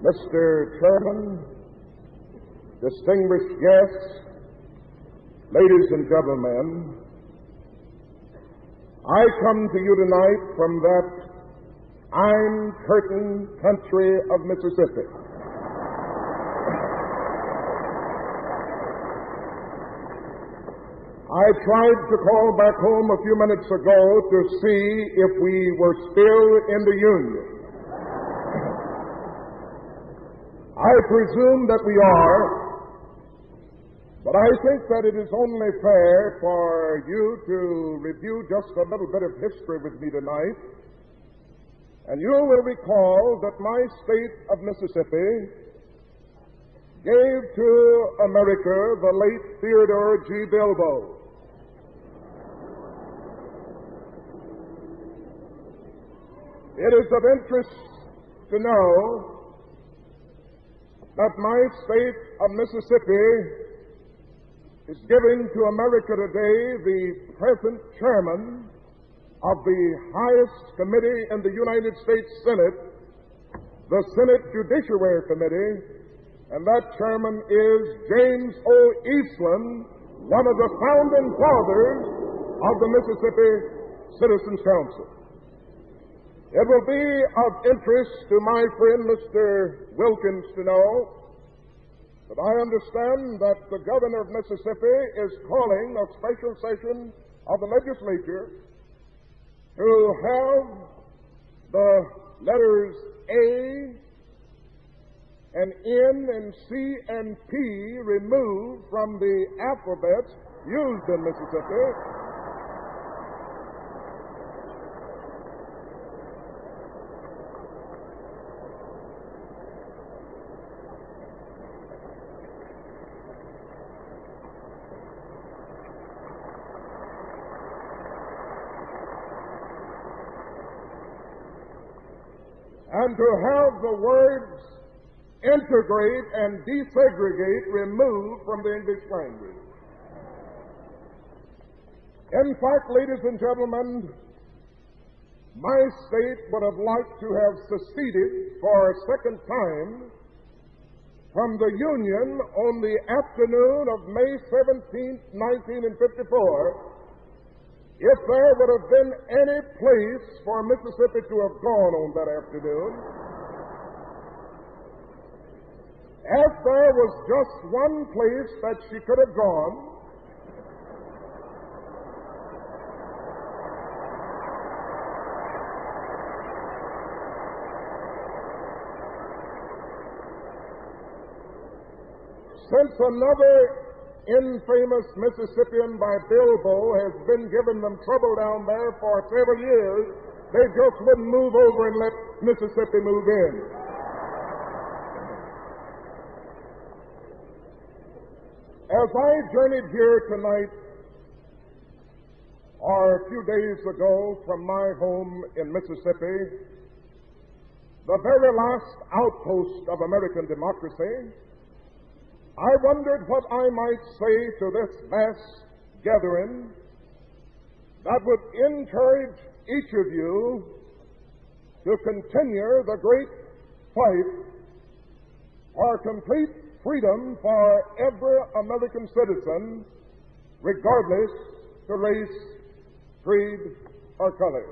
Mr. Chairman, distinguished guests, ladies and gentlemen, I come to you tonight from that Iron Curtain country of Mississippi. I tried to call back home a few minutes ago to see if we were still in the Union. I presume that we are, but I think that it is only fair for you to review just a little bit of history with me tonight. And you will recall that my state of Mississippi gave to America the late Theodore G. Bilbo. It is of interest to know that my state of Mississippi is giving to America today the present chairman of the highest committee in the United States Senate, the Senate Judiciary Committee, and that chairman is James O. Eastland, one of the founding fathers of the Mississippi Citizens Council. It will be of interest to my friend Mr. Wilkins to know that I understand that the governor of Mississippi is calling a special session of the legislature to have the letters A and N and C and P removed from the alphabets used in Mississippi. And to have the words integrate and desegregate removed from the English language. In fact, ladies and gentlemen, my state would have liked to have seceded for a second time from the Union on the afternoon of May 17, 1954, if there would have been any place for Mississippi to have gone on that afternoon. If there was just one place that she could have gone, since another infamous Mississippian by Bilbo has been giving them trouble down there for several years, they just wouldn't move over and let Mississippi move in. As I journeyed here tonight, or a few days ago from my home in Mississippi, the very last outpost of American democracy, I wondered what I might say to this vast gathering that would encourage each of you to continue the great fight for complete freedom for every American citizen, regardless of race, creed, or color.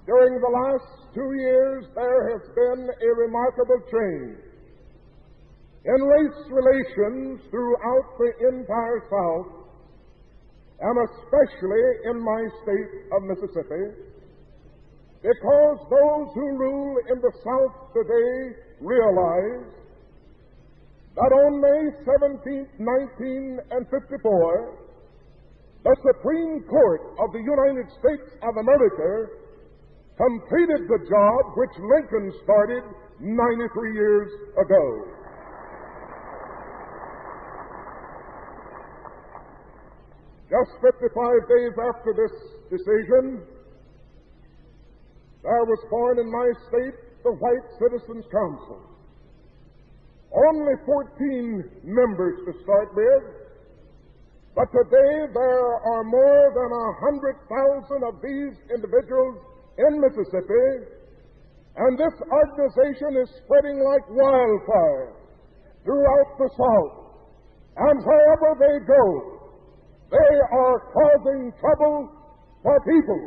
During the last 2 years, there has been a remarkable change in race relations throughout the entire South, and especially in my state of Mississippi, because those who rule in the South today realize that on May 17, 1954, the Supreme Court of the United States of America completed the job which Lincoln started 93 years ago. Just 55 days after this decision, there was born in my state the White Citizens Council. Only 14 members to start with, but today there are more than 100,000 of these individuals in Mississippi, and this organization is spreading like wildfire throughout the South. And wherever they go, they are causing trouble for people.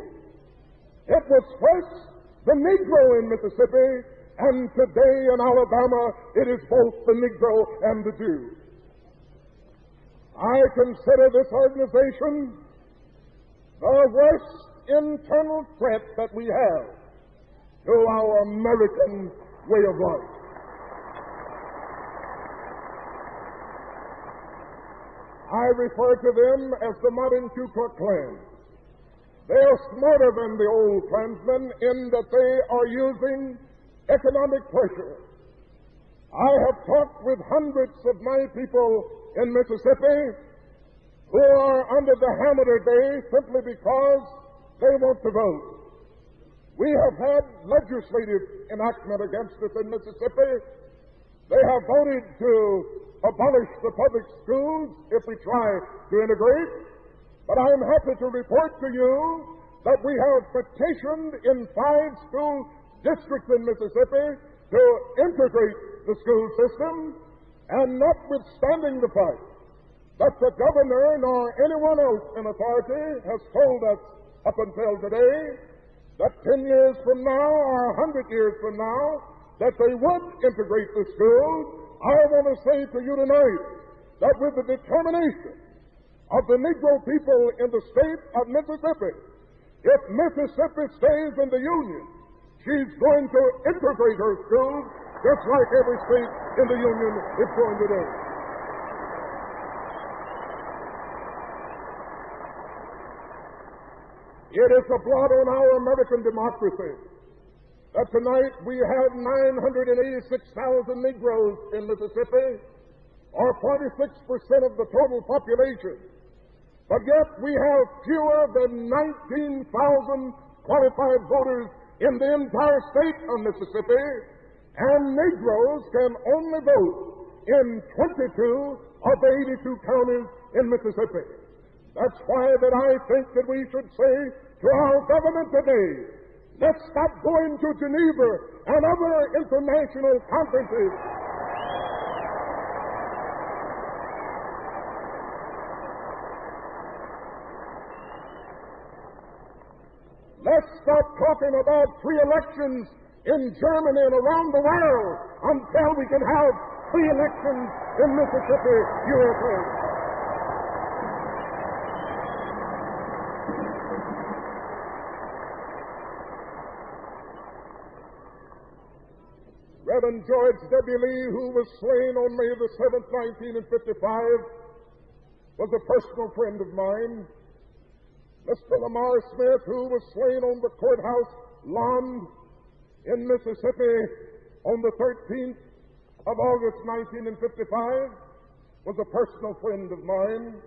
It was first the Negro in Mississippi, and today in Alabama it is both the Negro and the Jew. I consider this organization the worst internal threat that we have to our American way of life. I refer to them as the modern Ku Klux Klan. They are smarter than the old Klansmen in that they are using economic pressure. I have talked with hundreds of my people in Mississippi who are under the hammer today simply because they want to vote. We have had legislative enactment against us in Mississippi. They have voted to abolish the public schools if we try to integrate. But I'm happy to report to you that we have petitioned in 5 school districts in Mississippi to integrate the school system, and notwithstanding the fact that the governor nor anyone else in authority has told us up until today that 10 years from now or 100 years from now that they would integrate the schools, I want to say to you tonight that with the determination of the Negro people in the state of Mississippi, if Mississippi stays in the Union, she's going to integrate her schools just like every state in the Union is going to do. It is a blot on our American democracy that tonight we have 986,000 Negroes in Mississippi, or 46% of the total population. But yet we have fewer than 19,000 qualified voters in the entire state of Mississippi, and Negroes can only vote in 22 of the 82 counties in Mississippi. That's why that I think that we should say to our government today, let's stop going to Geneva and other international conferences let's stop talking about free elections in Germany and around the world until we can have free elections in Mississippi, USA. Reverend George W. Lee, who was slain on May the 7th, 1955, was a personal friend of mine. Mr. Lamar Smith, who was slain on the courthouse lawn in Mississippi on the 13th of August, 1955, was a personal friend of mine.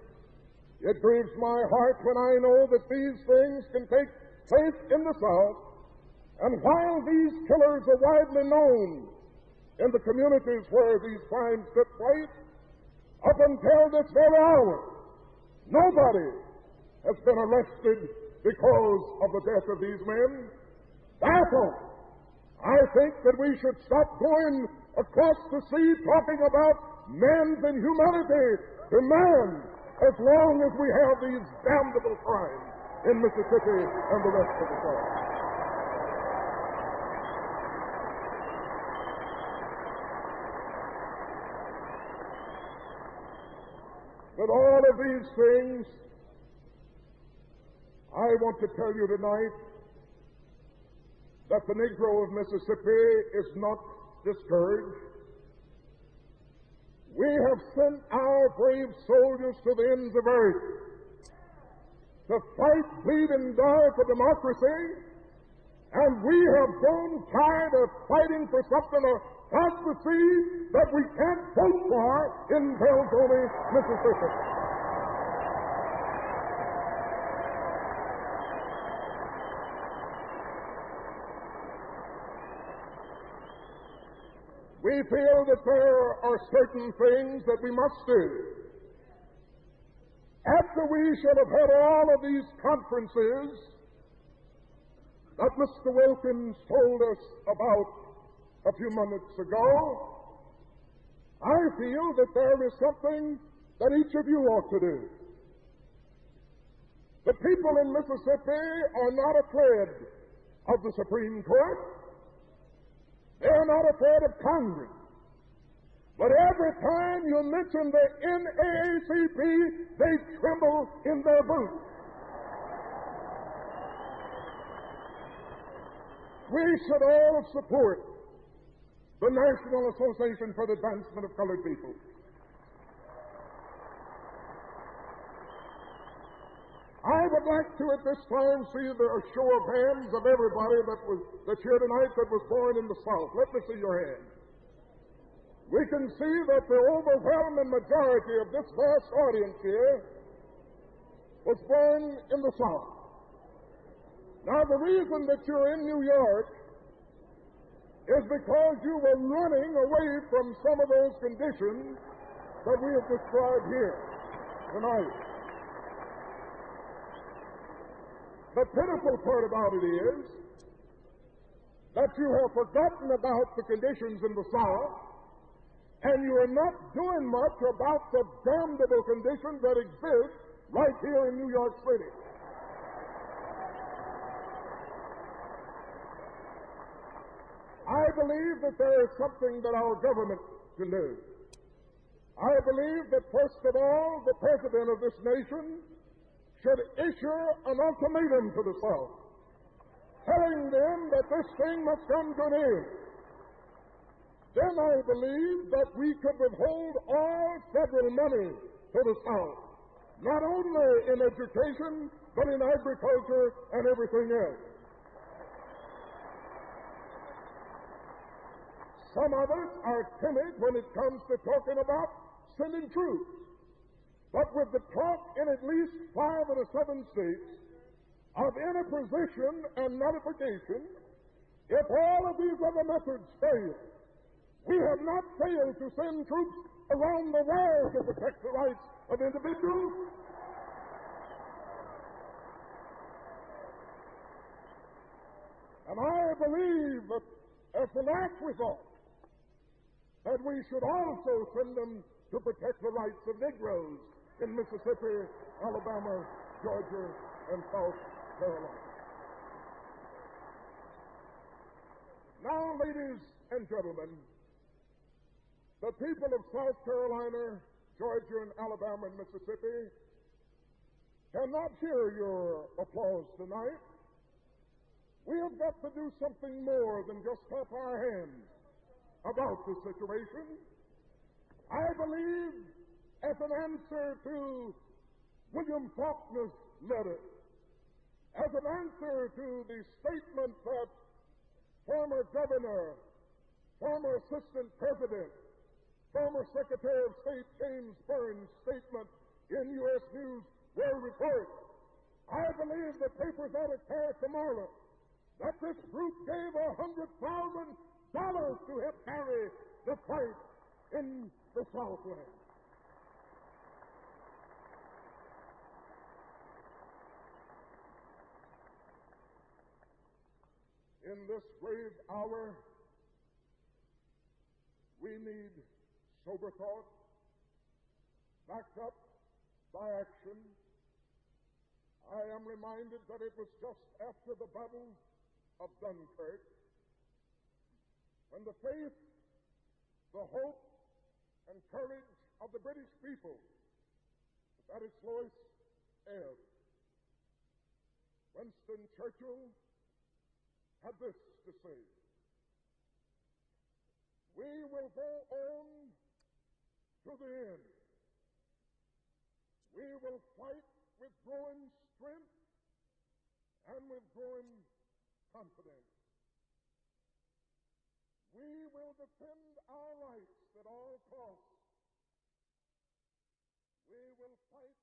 It grieves my heart when I know that these things can take place in the South, and while these killers are widely known in the communities where these crimes took place, up until this very hour, nobody has been arrested because of the death of these men. Therefore, I think that we should stop going across the sea talking about men's inhumanity to man as long as we have these damnable crimes in Mississippi and the rest of the South. With all of these things, I want to tell you tonight that the Negro of Mississippi is not discouraged. We have sent our brave soldiers to the ends of earth to fight, bleed, and die for democracy, and we have grown tired of fighting for something across the sea that we can't vote for in Belzoni, Mississippi. We feel that there are certain things that we must do. After we shall have had all of these conferences, that Mr. Wilkins told us about a few minutes ago, I feel that there is something that each of you ought to do. The people in Mississippi are not afraid of the Supreme Court. They are not afraid of Congress. But every time you mention the NAACP, they tremble in their boots. We should all support the National Association for the Advancement of Colored People. I would like to at this time see the show of hands of everybody that's here tonight that was born in the South. Let me see your hand. We can see that the overwhelming majority of this vast audience here was born in the South. Now, the reason that you're in New York is because you were running away from some of those conditions that we have described here tonight. The pitiful part about it is that you have forgotten about the conditions in the South, and you are not doing much about the damnable conditions that exist right here in New York City. I believe that there is something that our government can do. I believe that, first of all, the President of this nation should issue an ultimatum to the South, telling them that this thing must come to an end. Then I believe that we could withhold all federal money to the South, not only in education, but in agriculture and everything else. Some of us are timid when it comes to talking about sending troops. But with the talk in at least 5 of the 7 states of interposition and nullification, if all of these other methods fail, we have not failed to send troops around the world to protect the rights of individuals. And I believe that as the last resort, that we should also send them to protect the rights of Negroes in Mississippi, Alabama, Georgia, and South Carolina. Now, ladies and gentlemen, the people of South Carolina, Georgia, and Alabama, and Mississippi cannot hear your applause tonight. We have got to do something more than just clap our hands about the situation. I believe, as an answer to William Faulkner's letter, as an answer to the statement that former governor, former assistant president, former Secretary of State James Burns' statement in U.S. News World Report, I believe the papers ought to carry tomorrow that this group gave $100,000 to help carry the fight in the Southland. In this grave hour, we need sober thought, backed up by action. I am reminded that it was just after the Battle of Dunkirk when the faith, the hope, and courage of the British people was at its lowest ebb. Winston Churchill had this to say: "We will go on to the end. We will fight with growing strength and with growing confidence. We will defend our rights at all costs. We will fight